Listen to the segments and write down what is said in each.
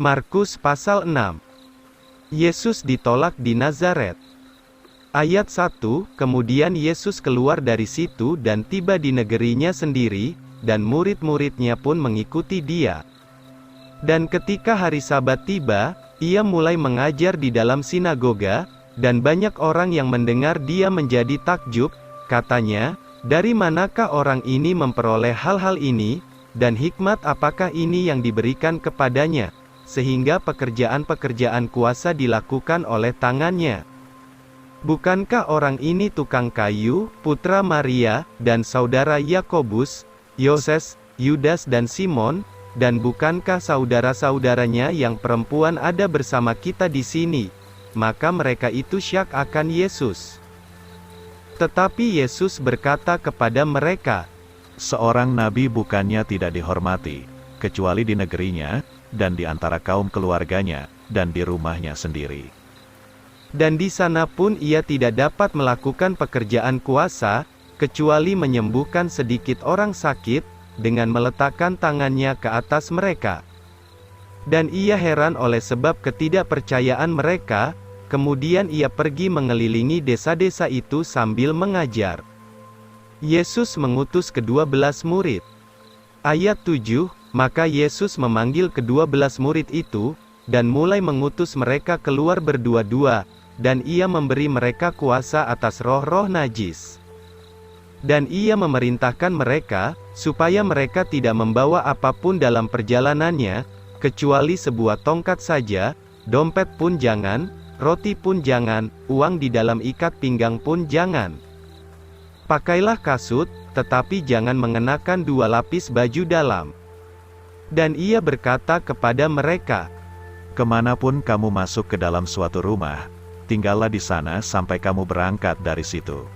Markus pasal 6. Yesus ditolak di Nazaret. Ayat 1, kemudian Yesus keluar dari situ dan tiba di negerinya sendiri, dan murid-muridnya pun mengikuti dia. Dan ketika hari Sabat tiba, ia mulai mengajar di dalam sinagoga, dan banyak orang yang mendengar dia menjadi takjub, katanya, "Dari manakah orang ini memperoleh hal-hal ini, dan hikmat apakah ini yang diberikan kepadanya, sehingga pekerjaan-pekerjaan kuasa dilakukan oleh tangannya? Bukankah orang ini tukang kayu, putra Maria, dan saudara Yakobus, Yoses, Yudas dan Simon, dan bukankah saudara-saudaranya yang perempuan ada bersama kita di sini?" Maka mereka itu syak akan Yesus. Tetapi Yesus berkata kepada mereka, Seorang nabi bukannya tidak dihormati, kecuali di negerinya, dan di antara kaum keluarganya, dan di rumahnya sendiri. Dan di sana pun ia tidak dapat melakukan pekerjaan kuasa, kecuali menyembuhkan sedikit orang sakit, dengan meletakkan tangannya ke atas mereka. Dan ia heran oleh sebab ketidakpercayaan mereka, kemudian ia pergi mengelilingi desa-desa itu sambil mengajar. Yesus mengutus ke-12 murid. Ayat 7, maka Yesus memanggil ke-12 murid itu, dan mulai mengutus mereka keluar berdua-dua, dan ia memberi mereka kuasa atas roh-roh najis. Dan ia memerintahkan mereka, supaya mereka tidak membawa apapun dalam perjalanannya, kecuali sebuah tongkat saja, dompet pun jangan, roti pun jangan, uang di dalam ikat pinggang pun jangan. Pakailah kasut, tetapi jangan mengenakan 2 lapis baju dalam. Dan ia berkata kepada mereka, Kemanapun kamu masuk ke dalam suatu rumah, tinggallah di sana sampai kamu berangkat dari situ.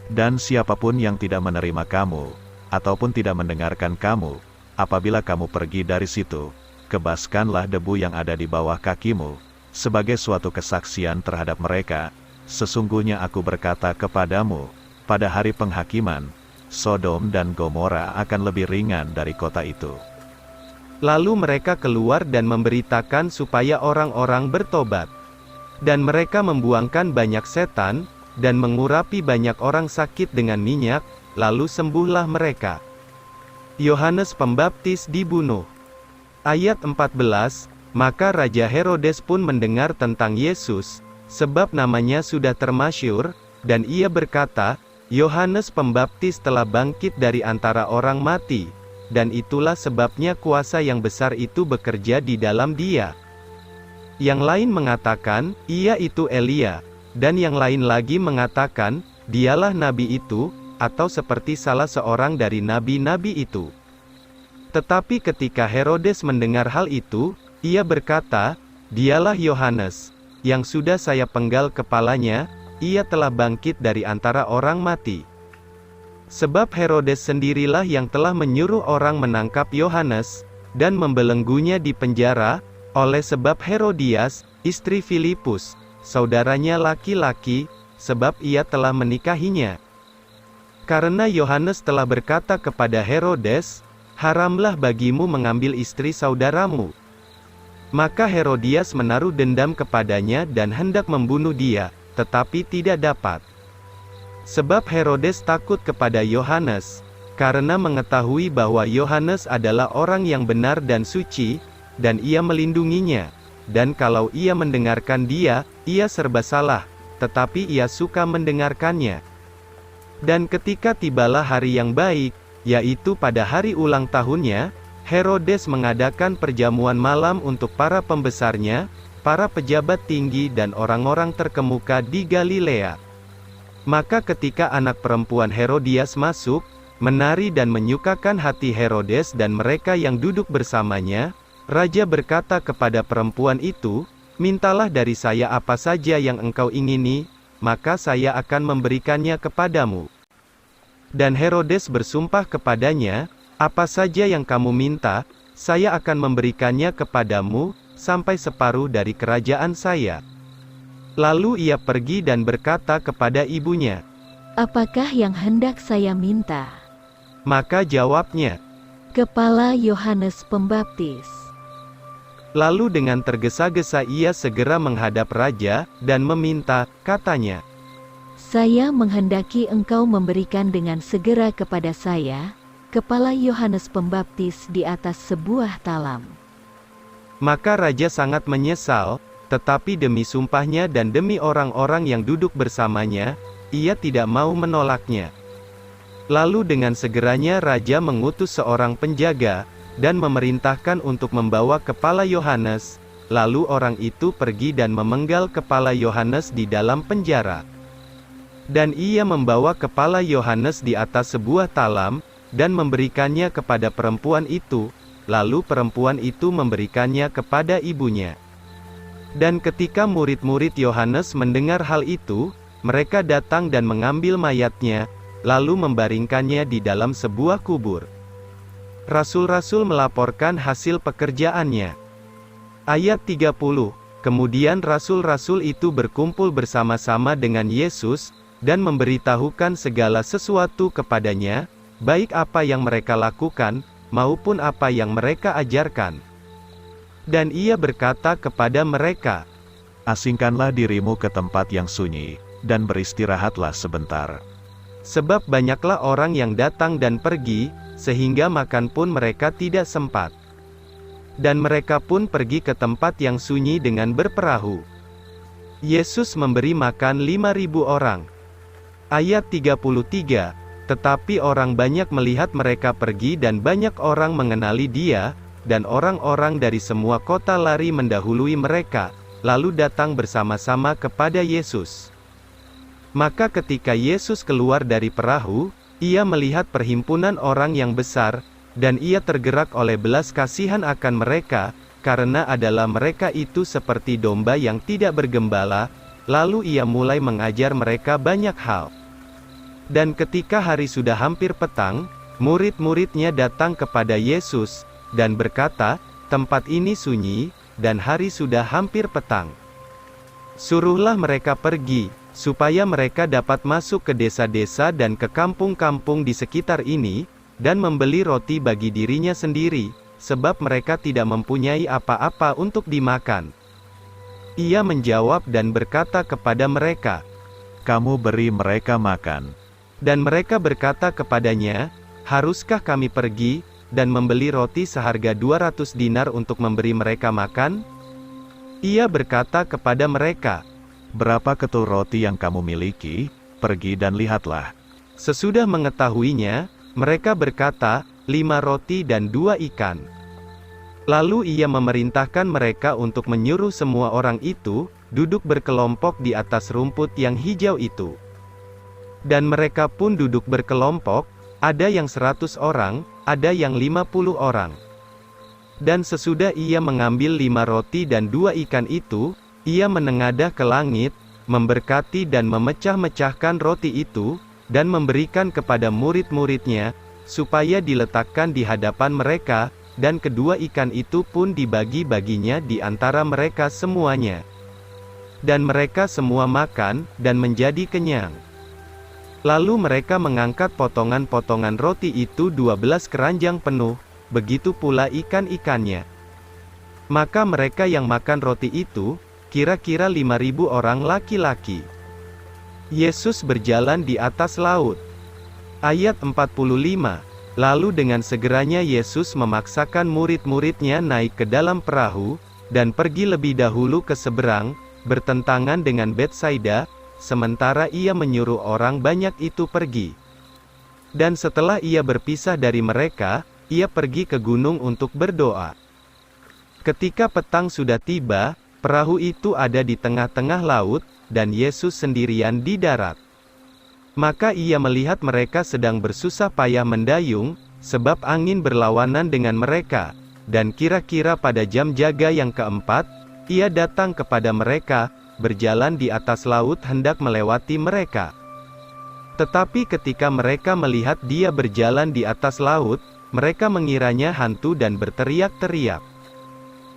Dan siapapun yang tidak menerima kamu, ataupun tidak mendengarkan kamu, apabila kamu pergi dari situ, kebaskanlah debu yang ada di bawah kakimu, sebagai suatu kesaksian terhadap mereka. Sesungguhnya aku berkata kepadamu, pada hari penghakiman, Sodom dan Gomora akan lebih ringan dari kota itu. Lalu mereka keluar dan memberitakan supaya orang-orang bertobat. Dan mereka membuangkan banyak setan, dan mengurapi banyak orang sakit dengan minyak, lalu sembuhlah mereka. Yohanes Pembaptis dibunuh. Ayat 14, maka Raja Herodes pun mendengar tentang Yesus, sebab namanya sudah termasyhur, dan ia berkata, Yohanes Pembaptis telah bangkit dari antara orang mati, dan itulah sebabnya kuasa yang besar itu bekerja di dalam dia. Yang lain mengatakan, ia itu Elia, dan yang lain lagi mengatakan, dialah nabi itu, atau seperti salah seorang dari nabi-nabi itu. Tetapi ketika Herodes mendengar hal itu, ia berkata, dialah Yohanes, yang sudah saya penggal kepalanya, ia telah bangkit dari antara orang mati. Sebab Herodes sendirilah yang telah menyuruh orang menangkap Yohanes, dan membelenggunya di penjara, oleh sebab Herodias, istri Filipus, saudaranya laki-laki, sebab ia telah menikahinya. Karena Yohanes telah berkata kepada Herodes, haramlah bagimu mengambil istri saudaramu. Maka Herodias menaruh dendam kepadanya dan hendak membunuh dia, tetapi tidak dapat. Sebab Herodes takut kepada Yohanes, karena mengetahui bahwa Yohanes adalah orang yang benar dan suci, dan ia melindunginya, dan kalau ia mendengarkan dia, ia serba salah, tetapi ia suka mendengarkannya. Dan ketika tibalah hari yang baik, yaitu pada hari ulang tahunnya, Herodes mengadakan perjamuan malam untuk para pembesarnya, para pejabat tinggi dan orang-orang terkemuka di Galilea. Maka ketika anak perempuan Herodias masuk, menari dan menyukakan hati Herodes dan mereka yang duduk bersamanya, Raja berkata kepada perempuan itu, mintalah dari saya apa saja yang engkau ingini, maka saya akan memberikannya kepadamu. Dan Herodes bersumpah kepadanya, apa saja yang kamu minta, saya akan memberikannya kepadamu, sampai separuh dari kerajaan saya. Lalu ia pergi dan berkata kepada ibunya, apakah yang hendak saya minta? Maka jawabnya, Kepala Yohanes Pembaptis. Lalu dengan tergesa-gesa ia segera menghadap raja, dan meminta, katanya, Saya menghendaki engkau memberikan dengan segera kepada saya, kepala Yohanes Pembaptis di atas sebuah talam. Maka raja sangat menyesal, tetapi demi sumpahnya dan demi orang-orang yang duduk bersamanya, ia tidak mau menolaknya. Lalu dengan segeranya raja mengutus seorang penjaga, dan memerintahkan untuk membawa kepala Yohanes, lalu orang itu pergi dan memenggal kepala Yohanes di dalam penjara. Dan ia membawa kepala Yohanes di atas sebuah talam, dan memberikannya kepada perempuan itu, lalu perempuan itu memberikannya kepada ibunya. Dan ketika murid-murid Yohanes mendengar hal itu, mereka datang dan mengambil mayatnya, lalu membaringkannya di dalam sebuah kubur. Rasul-rasul melaporkan hasil pekerjaannya. Ayat 30, kemudian rasul-rasul itu berkumpul bersama-sama dengan Yesus, dan memberitahukan segala sesuatu kepadanya, baik apa yang mereka lakukan, maupun apa yang mereka ajarkan. Dan ia berkata kepada mereka, Asingkanlah dirimu ke tempat yang sunyi, dan beristirahatlah sebentar. Sebab banyaklah orang yang datang dan pergi, sehingga makan pun mereka tidak sempat. Dan mereka pun pergi ke tempat yang sunyi dengan berperahu. Yesus memberi makan 5.000 orang. Ayat 33, tetapi orang banyak melihat mereka pergi dan banyak orang mengenali dia, dan orang-orang dari semua kota lari mendahului mereka, lalu datang bersama-sama kepada Yesus. Maka ketika Yesus keluar dari perahu, ia melihat perhimpunan orang yang besar, dan ia tergerak oleh belas kasihan akan mereka, karena adalah mereka itu seperti domba yang tidak bergembala, lalu ia mulai mengajar mereka banyak hal. Dan ketika hari sudah hampir petang, murid-muridnya datang kepada Yesus, dan berkata, tempat ini sunyi, dan hari sudah hampir petang. Suruhlah mereka pergi, supaya mereka dapat masuk ke desa-desa dan ke kampung-kampung di sekitar ini, dan membeli roti bagi dirinya sendiri, sebab mereka tidak mempunyai apa-apa untuk dimakan. Ia menjawab dan berkata kepada mereka, Kamu beri mereka makan. Dan mereka berkata kepadanya, Haruskah kami pergi, dan membeli roti seharga 200 dinar untuk memberi mereka makan? Ia berkata kepada mereka, Berapa ketul roti yang kamu miliki? Pergi dan lihatlah. Sesudah mengetahuinya, mereka berkata, 5 roti dan 2 ikan. Lalu ia memerintahkan mereka untuk menyuruh semua orang itu, duduk berkelompok di atas rumput yang hijau itu. Dan mereka pun duduk berkelompok, ada yang 100 orang, ada yang 50 orang. Dan sesudah ia mengambil 5 roti dan 2 ikan itu, ia menengadah ke langit, memberkati dan memecah-mecahkan roti itu, dan memberikan kepada murid-muridnya, supaya diletakkan di hadapan mereka, dan kedua ikan itu pun dibagi-baginya di antara mereka semuanya. Dan mereka semua makan, dan menjadi kenyang. Lalu mereka mengangkat potongan-potongan roti itu 12 keranjang penuh, begitu pula ikan-ikannya. Maka mereka yang makan roti itu, kira-kira 5.000 orang laki-laki. Yesus berjalan di atas laut. Ayat 45, lalu dengan segeranya Yesus memaksakan murid-muridnya naik ke dalam perahu, dan pergi lebih dahulu ke seberang, bertentangan dengan Betsaida, sementara ia menyuruh orang banyak itu pergi. Dan setelah ia berpisah dari mereka, ia pergi ke gunung untuk berdoa. Ketika petang sudah tiba, perahu itu ada di tengah-tengah laut, dan Yesus sendirian di darat. Maka ia melihat mereka sedang bersusah payah mendayung, sebab angin berlawanan dengan mereka, dan kira-kira pada jam jaga yang keempat, ia datang kepada mereka, berjalan di atas laut hendak melewati mereka. Tetapi ketika mereka melihat dia berjalan di atas laut, mereka mengiranya hantu dan berteriak-teriak.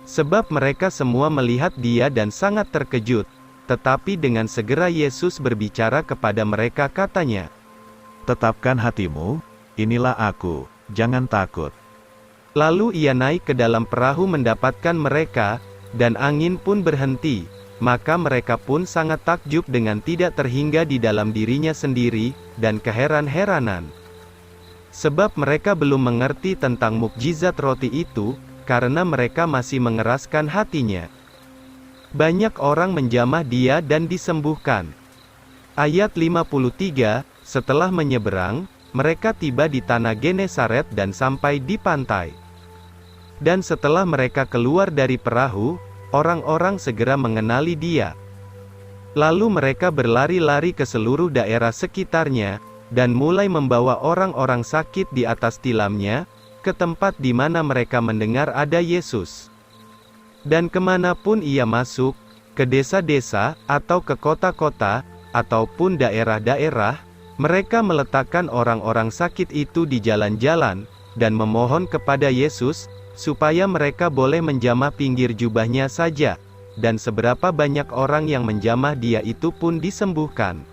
Sebab mereka semua melihat dia dan sangat terkejut. Tetapi dengan segera Yesus berbicara kepada mereka katanya, Tetapkan hatimu, inilah aku, jangan takut. Lalu ia naik ke dalam perahu mendapatkan mereka, dan angin pun berhenti. Maka mereka pun sangat takjub dengan tidak terhingga di dalam dirinya sendiri, dan keheran-heranan. Sebab mereka belum mengerti tentang mukjizat roti itu, karena mereka masih mengeraskan hatinya. Banyak orang menjamah dia dan disembuhkan. Ayat 53, setelah menyeberang, mereka tiba di tanah Genesaret dan sampai di pantai. Dan setelah mereka keluar dari perahu, orang-orang segera mengenali dia. Lalu mereka berlari-lari ke seluruh daerah sekitarnya, dan mulai membawa orang-orang sakit di atas tilamnya, ke tempat di mana mereka mendengar ada Yesus. Dan kemanapun ia masuk, ke desa-desa, atau ke kota-kota, ataupun daerah-daerah, mereka meletakkan orang-orang sakit itu di jalan-jalan, dan memohon kepada Yesus, supaya mereka boleh menjamah pinggir jubahnya saja, dan seberapa banyak orang yang menjamah dia itu pun disembuhkan.